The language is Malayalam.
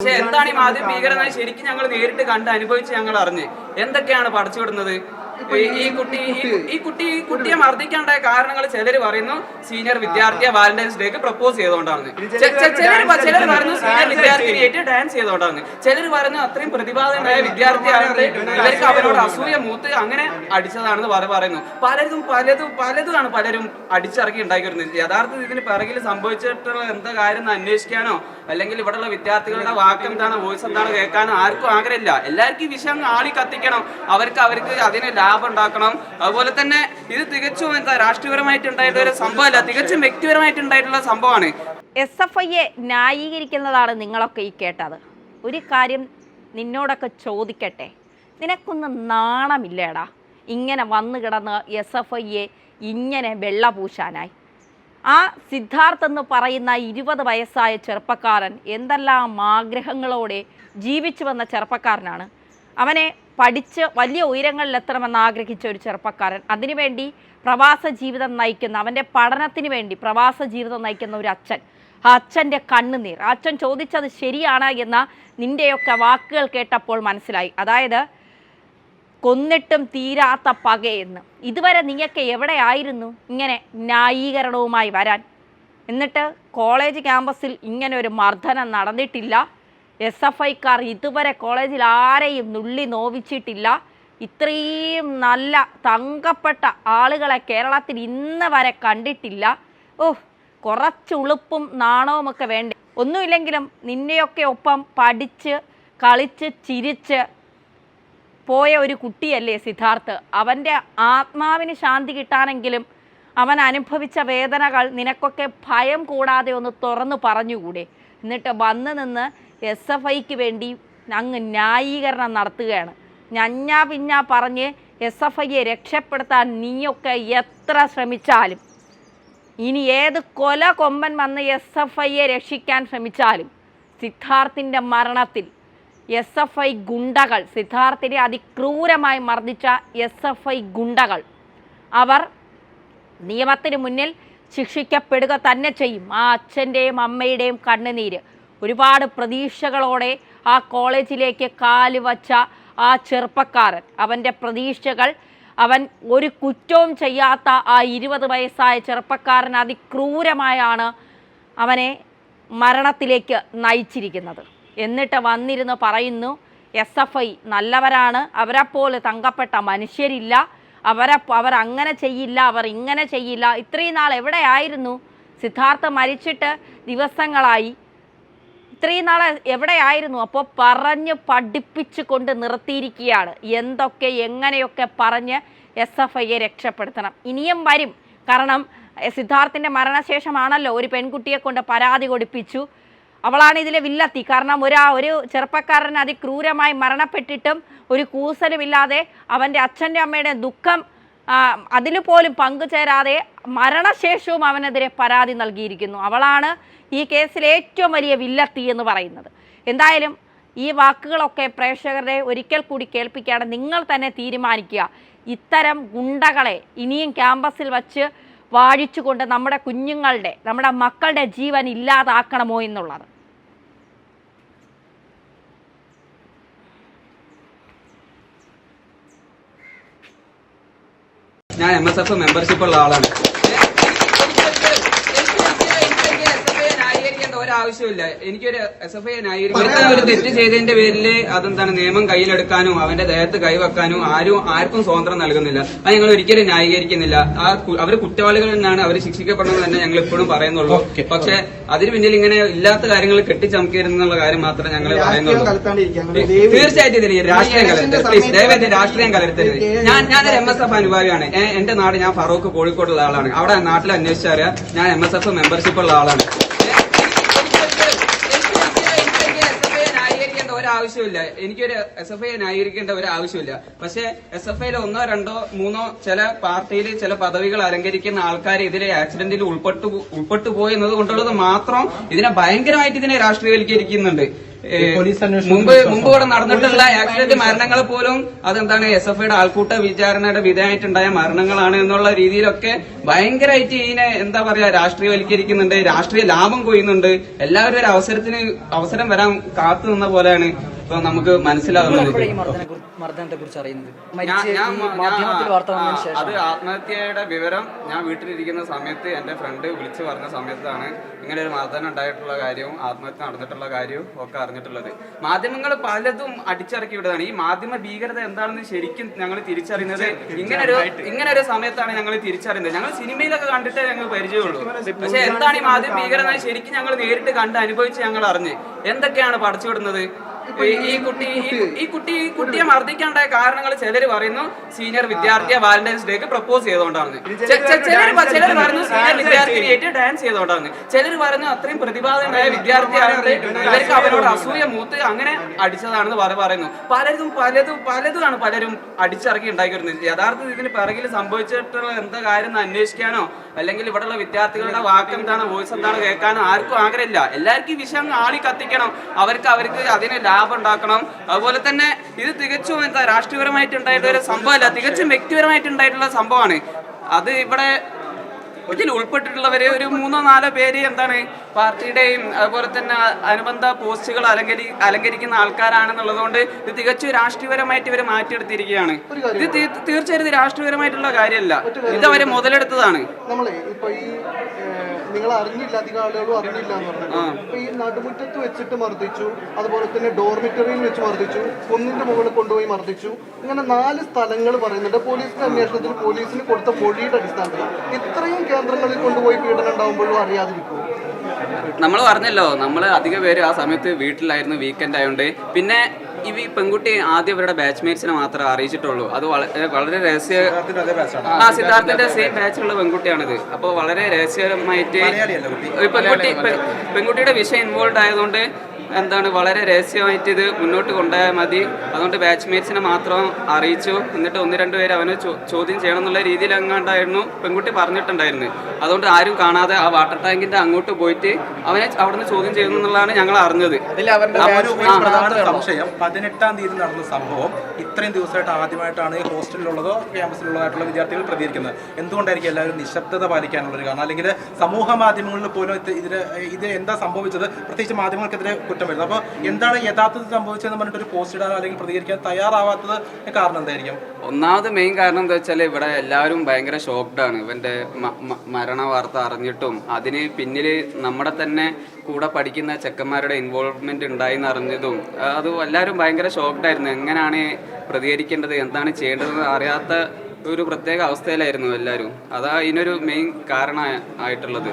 പക്ഷെ എന്താണ് ഈ മാധ്യമ ഭീകരമായി ശരിക്കും ഞങ്ങൾ നേരിട്ട് കണ്ട് അനുഭവിച്ച് ഞങ്ങൾ അറിഞ്ഞ് എന്തൊക്കെയാണ് പടച്ചുവിടുന്നത്. ഈ കുട്ടിയെ മർദ്ദിക്കാണ്ടായ കാരണങ്ങൾ ചിലർ പറയുന്നു സീനിയർ വിദ്യാർത്ഥിയെ വാലന്റൈൻസ് ഡേക്ക് പ്രപ്പോസ് ചെയ്തുകൊണ്ടാണ്, ചിലർ പറയുന്നു സീനിയർ വിദ്യാർത്ഥിനിയായിട്ട് ഡാൻസ് ചെയ്തുകൊണ്ടാണ്, ചിലർ പറയുന്നു അത്രയും പ്രതിഭാതനായ വിദ്യാർത്ഥിയായിട്ട് ഇവർക്ക് അവരോട് അസൂയ മൂത്ത് അങ്ങനെ അടിച്ചതാണെന്ന് പറയുന്നു. പലതുമാണ് പലരും അടിച്ചിറക്കി ഉണ്ടാക്കിയിരുന്നത്. യഥാർത്ഥത്തിൽ ഇതിന് പിറകിൽ സംഭവിച്ചിട്ടുള്ള എന്താ കാര്യം എന്ന് അന്വേഷിക്കാനോ അല്ലെങ്കിൽ ഇവിടെയുള്ള വിദ്യാർത്ഥികളുടെ വാക്ക് എന്താണ്, വോയിസ് എന്താണ് കേൾക്കാനോ ആർക്കും ആഗ്രഹമില്ല. എല്ലാവർക്കും ഈ വിഷയം ആളി കത്തിക്കണം, അവർക്ക് അതിന് ലാഭം ഉണ്ടാക്കണം. അതുപോലെ തന്നെ ഇത് തികച്ചും രാഷ്ട്രീയപരമായിട്ടുണ്ടായിട്ടുള്ള ഒരു സംഭവമല്ല, തികച്ചും വ്യക്തിപരമായിട്ടുണ്ടായിട്ടുള്ള സംഭവമാണ്. SFIയെ ന്യായീകരിക്കുന്നതാണ് നിങ്ങളൊക്കെ ഈ കേട്ടത്. ഒരു കാര്യം നിന്നോടൊക്കെ ചോദിക്കട്ടെ, നിനക്കൊന്നും നാണമില്ലേടാ ഇങ്ങനെ വന്നു കിടന്ന് SFIയെ ഇങ്ങനെ വെള്ളപൂശാനായി? ആ സിദ്ധാർത്ഥ് എന്ന് പറയുന്ന 20 വയസ്സായ ചെറുപ്പക്കാരൻ എന്തെല്ലാം ആഗ്രഹങ്ങളോടെ ജീവിച്ചു വന്ന ചെറുപ്പക്കാരനാണ്. അവനെ പഠിച്ച് വലിയ ഉയരങ്ങളിലെത്തണമെന്ന് ആഗ്രഹിച്ച ഒരു ചെറുപ്പക്കാരൻ, അതിനുവേണ്ടി പ്രവാസ ജീവിതം നയിക്കുന്ന, അവൻ്റെ പഠനത്തിന് വേണ്ടി പ്രവാസ ജീവിതം നയിക്കുന്ന ഒരു അച്ഛൻ. ആ അച്ഛൻ്റെ കണ്ണുനീർ, ആ അച്ഛൻ ചോദിച്ചത് ശരിയാണ് എന്ന നിൻ്റെയൊക്കെ വാക്കുകൾ കേട്ടപ്പോൾ മനസ്സിലായി. അതായത് കൊന്നിട്ടും തീരാത്ത പകയെന്ന്. ഇതുവരെ നീയൊക്കെ എവിടെയായിരുന്നു ഇങ്ങനെ ന്യായീകരണവുമായി വരാൻ? എന്നിട്ട് കോളേജ് ക്യാമ്പസിൽ ഇങ്ങനെ ഒരു മർദ്ദനം നടന്നിട്ടില്ല. SFIക്കാർ ഇതുവരെ കോളേജിൽ ആരെയും നുള്ളി നോവിച്ചിട്ടില്ല. ഇത്രയും നല്ല തങ്കപ്പെട്ട ആളുകളെ കേരളത്തിൽ ഇന്ന് വരെ കണ്ടിട്ടില്ല. കുറച്ച് ഉളുപ്പും നാണവുമൊക്കെ വേണ്ടേ? ഒന്നുമില്ലെങ്കിലും നിന്നെയൊക്കെ ഒപ്പം പഠിച്ച് കളിച്ച് ചിരിച്ച് പോയ ഒരു കുട്ടിയല്ലേ സിദ്ധാർത്ഥ്. അവൻ്റെ ആത്മാവിന് ശാന്തി കിട്ടാനെങ്കിലും അവൻ അനുഭവിച്ച വേദനകൾ നിനക്കൊക്കെ ഭയം കൂടാതെ ഒന്ന് തുറന്നു പറഞ്ഞുകൂടെ? എന്നിട്ട് വന്ന് നിന്ന് SFIക്ക് വേണ്ടി അങ്ങ് ന്യായീകരണം നടത്തുകയാണ്. ഞഞ്ഞാ പിഞ്ഞാ പറഞ്ഞ് SFIയെ രക്ഷപ്പെടുത്താൻ നീയൊക്കെ എത്ര ശ്രമിച്ചാലും, ഇനി ഏത് കൊല കൊമ്പൻ വന്ന് SFIയെ രക്ഷിക്കാൻ ശ്രമിച്ചാലും, സിദ്ധാർത്ഥിൻ്റെ മരണത്തിൽ SFI ഗുണ്ടകൾ, സിദ്ധാർത്ഥിനെ അതിക്രൂരമായി മർദ്ദിച്ച SFI ഗുണ്ടകൾ, അവർ നിയമത്തിന് മുന്നിൽ ശിക്ഷിക്കപ്പെടുക തന്നെ ചെയ്യും. ആ അച്ഛൻ്റെയും അമ്മയുടെയും കണ്ണുനീര്, ഒരുപാട് പ്രതീക്ഷകളോടെ ആ കോളേജിലേക്ക് കാലുവച്ച ആ ചെറുപ്പക്കാരൻ, അവൻ്റെ പ്രതീക്ഷകൾ, അവൻ ഒരു കുറ്റവും ചെയ്യാത്ത ആ 20 വയസ്സായ ചെറുപ്പക്കാരൻ അതിക്രൂരമായാണ് അവനെ മരണത്തിലേക്ക് നയിച്ചിരിക്കുന്നത്. എന്നിട്ട് വന്നിരുന്ന് പറയുന്നു SFI നല്ലവരാണ്, അവരെപ്പോലെ തങ്കപ്പെട്ട മനുഷ്യരില്ല, അവർ അങ്ങനെ ചെയ്യില്ല, അവർ ഇങ്ങനെ ചെയ്യില്ല. ഇത്രയും നാൾ എവിടെയായിരുന്നു? സിദ്ധാർത്ഥ് മരിച്ചിട്ട് ദിവസങ്ങളായി. ഇത്രയും നാൾ എവിടെയായിരുന്നു? അപ്പോൾ പറഞ്ഞ് പഠിപ്പിച്ചു കൊണ്ട് നിർത്തിയിരിക്കുകയാണ്. എന്തൊക്കെ എങ്ങനെയൊക്കെ പറഞ്ഞ് SFIയെ രക്ഷപ്പെടുത്തണം. ഇനിയും വരും. കാരണം സിദ്ധാർത്ഥിൻ്റെ മരണശേഷമാണല്ലോ ഒരു പെൺകുട്ടിയെ കൊണ്ട് പരാതി കൊടുപ്പിച്ചു. അവളാണ് ഇതിലെ വില്ലത്തി. കാരണം ഒരു ചെറുപ്പക്കാരൻ അതിക്രൂരമായി മരണപ്പെട്ടിട്ടും ഒരു കൂസലുമില്ലാതെ അവൻ്റെ അച്ഛൻ്റെ അമ്മയുടെ ദുഃഖം അതിൽ പോലും പങ്കുചേരാതെ മരണശേഷവും അവനെതിരെ പരാതി നൽകിയിരിക്കുന്നു. അവളാണ് ഈ കേസിൽ ഏറ്റവും വലിയ വില്ലത്തി എന്ന് പറയുന്നത്. എന്തായാലും ഈ വാക്കുകളൊക്കെ പ്രേക്ഷകരെ ഒരിക്കൽ കൂടി കേൾപ്പിക്കുകയാണ്. നിങ്ങൾ തന്നെ തീരുമാനിക്കുക, ഇത്തരം ഗുണ്ടകളെ ഇനിയും ക്യാമ്പസിൽ വച്ച് വാഴിച്ചുകൊണ്ട് നമ്മുടെ കുഞ്ഞുങ്ങളുടെ, നമ്മുടെ മക്കളുടെ ജീവൻ ഇല്ലാതാക്കണമോ എന്നുള്ളത്. ഞാൻ MSF മെമ്പർഷിപ്പ് ഉള്ള ആളാണ്. ഒരാവശ്യമില്ല, എനിക്കൊരു SFIയെ ന്യായീകരിക്കാൻ ഒരു തെറ്റ് ചെയ്തതിന്റെ പേരിൽ അതെന്താണ് നിയമം കയ്യിലെടുക്കാനും അവന്റെ ദേഹത്ത് കൈവെക്കാനും ആർക്കും സ്വാതന്ത്ര്യം നൽകുന്നില്ല. അത് ഞങ്ങൾ ഒരിക്കലും ന്യായീകരിക്കുന്നില്ല. അവർ കുറ്റവാളികൾ തന്നെയാണ്, അവർ ശിക്ഷിക്കപ്പെടണമെന്ന് തന്നെ ഞങ്ങൾ ഇപ്പോഴും പറയുന്നുള്ളൂ. പക്ഷെ അതിന് പിന്നിൽ ഇങ്ങനെ ഇല്ലാത്ത കാര്യങ്ങൾ കെട്ടിച്ചമക്കരുതെന്നുള്ള കാര്യം മാത്രമേ ഞങ്ങൾ പറയുന്നുള്ളൂ. തീർച്ചയായിട്ടും ഇതിന് രാഷ്ട്രീയം കലർത്തരുത്, പ്ലീസ് ദയവായിട്ട് രാഷ്ട്രീയം കലർത്തരുത്. ഞാനൊരു MSF അനുഭാവിയാണ്. എന്റെ നാട്, ഞാൻ ഫറൂഖ് കോഴിക്കോടുള്ള ആളാണ്. അവിടെ നാട്ടിൽ അന്വേഷിച്ചറിയാം, ഞാൻ MSF മെമ്പർഷിപ്പ് ഉള്ള ആളാണ്. ഒരാവശ്യമില്ല, എനിക്കൊരു SFIയെ ന്യായീകരിക്കേണ്ട ഒരു ആവശ്യമില്ല. പക്ഷെ SFIയിൽ 1, 2, 3 ചില പാർട്ടിയിൽ ചില പദവികൾ അലങ്കരിക്കുന്ന ആൾക്കാർ ഇതിലെ ആക്സിഡന്റിൽ ഉൾപ്പെട്ടു പോയി എന്നത് കൊണ്ടുള്ളത് മാത്രം ഇതിനെ ഭയങ്കരമായിട്ട് ഇതിനെ രാഷ്ട്രീയവൽക്കരിക്കുന്നുണ്ട്. മുമ്പ് ഇവിടെ നടന്നിട്ടുള്ള ആക്സിഡന്റ് മരണങ്ങൾ പോലും അതെന്താണ് SFIയുടെ ആൾക്കൂട്ട വിചാരണയുടെ വിധേയമായിട്ടുണ്ടായ മരണങ്ങളാണ് എന്നുള്ള രീതിയിലൊക്കെ ഭയങ്കരമായിട്ട് ഇതിനെ എന്താ പറയാ രാഷ്ട്രീയവൽക്കരിക്കുന്നുണ്ട്, രാഷ്ട്രീയ ലാഭം കൊയ്യുന്നുണ്ട്. എല്ലാവരും ഒരു അവസരം വരാൻ കാത്തു നിന്ന പോലെയാണ് ഇപ്പൊ നമുക്ക് മനസ്സിലാകുന്നത്. അത് ആത്മഹത്യയുടെ വിവരം ഞാൻ വീട്ടിലിരിക്കുന്ന സമയത്ത് എന്റെ ഫ്രണ്ട് വിളിച്ചു പറഞ്ഞ സമയത്താണ് ഇങ്ങനെ ഒരു മർദ്ദനം ഉണ്ടായിട്ടുള്ള കാര്യവും ആത്മഹത്യ നടന്നിട്ടുള്ള കാര്യവും ഒക്കെ അറിഞ്ഞിട്ടുള്ളത്. മാധ്യമങ്ങൾ പലതും അടിച്ചിറക്കി വിടുന്നതാണ്. ഈ മാധ്യമ ഭീകരത എന്താണെന്ന് ശരിക്കും ഞങ്ങൾ തിരിച്ചറിയുന്നത് ഇങ്ങനെ ഒരു സമയത്താണ് ഞങ്ങൾ തിരിച്ചറിയുന്നത്. ഞങ്ങൾ സിനിമയിലൊക്കെ കണ്ടിട്ടേ ഞങ്ങൾ പരിചയമുള്ളൂ. പക്ഷെ എന്താണ് ഈ മാധ്യമ ഭീകരത ശരിക്കും ഞങ്ങൾ നേരിട്ട് കണ്ട് അനുഭവിച്ച് ഞങ്ങൾ അറിഞ്ഞ് എന്തൊക്കെയാണ് പടച്ചുവിടുന്നത്. ഈ കുട്ടിയെ മർദ്ദിക്കാണ്ടായ കാരണങ്ങൾ ചിലർ പറയുന്നു സീനിയർ വിദ്യാർത്ഥിയെ വാലന്റൈൻസ് ഡേക്ക് പ്രപ്പോസ് ചെയ്തുകൊണ്ടാണ്, ചിലർ പറഞ്ഞു സീനിയർ വിദ്യാർത്ഥിനിയായിട്ട് ഡാൻസ് ചെയ്തുകൊണ്ടാണ്, ചിലർ പറഞ്ഞു അത്രയും പ്രതിഭാതനായ വിദ്യാർത്ഥിയായതുകൊണ്ട് ഇവർക്ക് അവരോട് അസൂയ മൂത്ത് അങ്ങനെ അടിച്ചതാണെന്ന് പറയുന്നു. പലതുമാണ് പലരും അടിച്ചിറക്കി ഉണ്ടാക്കിയിരുന്നത്. യഥാർത്ഥത്തിൽ ഇതിന് പിറകിൽ സംഭവിച്ചിട്ടുള്ള എന്താ കാര്യം എന്ന് അന്വേഷിക്കാനോ അല്ലെങ്കിൽ ഇവിടെയുള്ള വിദ്യാർത്ഥികളുടെ വാക്ക് എന്താണ്, വോയിസ് എന്താണ് കേൾക്കാനോ ആർക്കും ആഗ്രഹമില്ല. എല്ലാവർക്കും ഈ വിഷയം ആളി കത്തിക്കണം, അവർക്ക് അതിന് ലാഭം ഉണ്ടാക്കണം. അതുപോലെ തന്നെ ഇത് തികച്ചും എന്താ രാഷ്ട്രീയപരമായിട്ടുണ്ടായിട്ടുള്ള ഒരു സംഭവമല്ല, തികച്ചും വ്യക്തിപരമായിട്ടുണ്ടായിട്ടുള്ള സംഭവമാണ്. അത് ഇവിടെ ഇതിൽ ഉൾപ്പെട്ടിട്ടുള്ളവര് ഒരു 3-4 പേര് എന്താണ് പാർട്ടിയുടെയും അതുപോലെ തന്നെ അനുബന്ധ പോസ്റ്റുകൾ അലങ്കരിക്കുന്ന ആൾക്കാരാണെന്നുള്ളത് കൊണ്ട് ഇത് തികച്ചും രാഷ്ട്രീയപരമായിട്ട് ഇവര് മാറ്റിയെടുത്തിരിക്കുകയാണ്. ഇത് തീർച്ചയായും രാഷ്ട്രീയപരമായിട്ടുള്ള കാര്യമല്ല, ഇത് അവര് മുതലെടുത്തതാണ്. നിങ്ങൾ അറിഞ്ഞില്ല, അധികം ആളുകളും അറിഞ്ഞില്ല എന്ന് പറഞ്ഞു. അപ്പൊ ഈ നടുമുറ്റത്ത് വെച്ചിട്ട് മർദ്ദിച്ചു, അതുപോലെ തന്നെ ഡോർമിറ്ററിയിൽ വെച്ച് മർദ്ദിച്ചു, കുന്നിന്റെ മുകളിൽ കൊണ്ടുപോയി മർദ്ദിച്ചു, ഇങ്ങനെ 4 സ്ഥലങ്ങൾ പറയുന്നുണ്ട്. പോലീസിന്റെ അന്വേഷണത്തിൽ പോലീസിന് കൊടുത്ത മൊഴിയുടെ അടിസ്ഥാനത്തിൽ ഇത്രയും കേന്ദ്രങ്ങളിൽ കൊണ്ടുപോയി പീഡനം ഉണ്ടാകുമ്പോഴും അറിയാതിരിക്കും. നമ്മൾ പറഞ്ഞല്ലോ, നമ്മൾ അധിക പേര് ആ സമയത്ത് വീട്ടിലായിരുന്നു, വീക്കെൻഡ് ആയതുകൊണ്ട്. പിന്നെ ഈ പെൺകുട്ടി ആദ്യം അവരുടെ ബാച്ച്മേറ്റ്സിനെ മാത്രമേ അറിയിച്ചിട്ടുള്ളൂ. അത് വളരെ രഹസ്യ സിദ്ധാർത്ഥന്റെ സെയിം ബാച്ചിലുള്ള പെൺകുട്ടിയാണിത്. അപ്പോൾ വളരെ രഹസ്യമായിട്ട് പെൺകുട്ടിയുടെ വിഷയം ഇൻവോൾവ് ആയതുകൊണ്ട് എന്താണ് വളരെ രഹസ്യമായിട്ട് ഇത് മുന്നോട്ട് കൊണ്ടുപോയാൽ മതി. അതുകൊണ്ട് ബാച്ച്മേറ്റ്സിനെ മാത്രം അറിയിച്ചു. എന്നിട്ട് 1-2 പേര് അവനെ ചോദ്യം ചെയ്യണം എന്നുള്ള രീതിയിൽ അങ്ങാണ്ടായിരുന്നു പെൺകുട്ടി പറഞ്ഞിട്ടുണ്ടായിരുന്നു. അതുകൊണ്ട് ആരും കാണാതെ ആ വാട്ടർ ടാങ്കിന്റെ അങ്ങോട്ട് പോയിട്ട് അവനെ അവിടുന്ന് ചോദ്യം ചെയ്യുന്നു എന്നുള്ളതാണ് ഞങ്ങൾ അറിഞ്ഞത്. സംശയം 18-ാം തീയതി നടന്ന സംഭവം ഇത്രയും ദിവസമായിട്ട് ആദ്യമായിട്ടാണ് ഈ ഹോസ്റ്റലിലുള്ളതോ ക്യാമ്പസിലുള്ളതായിട്ടുള്ള വിദ്യാർത്ഥികൾ പ്രതികരിക്കുന്നത്. എന്തുകൊണ്ടായിരിക്കും എല്ലാവരും നിശബ്ദത പാലിക്കാനുള്ളൊരു കാരണം? അല്ലെങ്കിൽ സമൂഹ മാധ്യമങ്ങളിൽ പോലും ഇത് എന്താ സംഭവിച്ചത്, പ്രത്യേകിച്ച് മാധ്യമങ്ങൾക്കെതിരെ കുറ്റം വരുന്നത്. അപ്പോൾ എന്താണ് യഥാർത്ഥത്തിൽ സംഭവിച്ചതെന്ന് പറഞ്ഞിട്ട് ഒരു പോസ്റ്റ് ഇടാനോ അല്ലെങ്കിൽ പ്രതികരിക്കാൻ തയ്യാറാവാത്തത് കാരണം എന്തായിരിക്കും? ഒന്നാമത് മെയിൻ കാരണം എന്താ വെച്ചാൽ ഇവിടെ എല്ലാവരും ഭയങ്കര ഷോക്ക്ഡാണ് ഇവന്റെ മരണ വാർത്ത അറിഞ്ഞിട്ടും. അതിന് പിന്നിൽ നമ്മുടെ തന്നെ കൂടെ പഠിക്കുന്ന ചെക്കന്മാരുടെ ഇൻവോൾവ്മെന്റ് ഉണ്ടായിന്ന് അറിഞ്ഞതും അത് എല്ലാവരും ഭയങ്കര ഷോക്ക്ഡായിരുന്നു. എങ്ങനെയാണ് പ്രതികരിക്കേണ്ടത്, എന്താണ് ചെയ്യേണ്ടതെന്ന് അറിയാത്ത ഒരു പ്രത്യേക അവസ്ഥയിലായിരുന്നു എല്ലാവരും. അതാ ഇതിനൊരു മെയിൻ കാരണം ആയിട്ടുള്ളത്.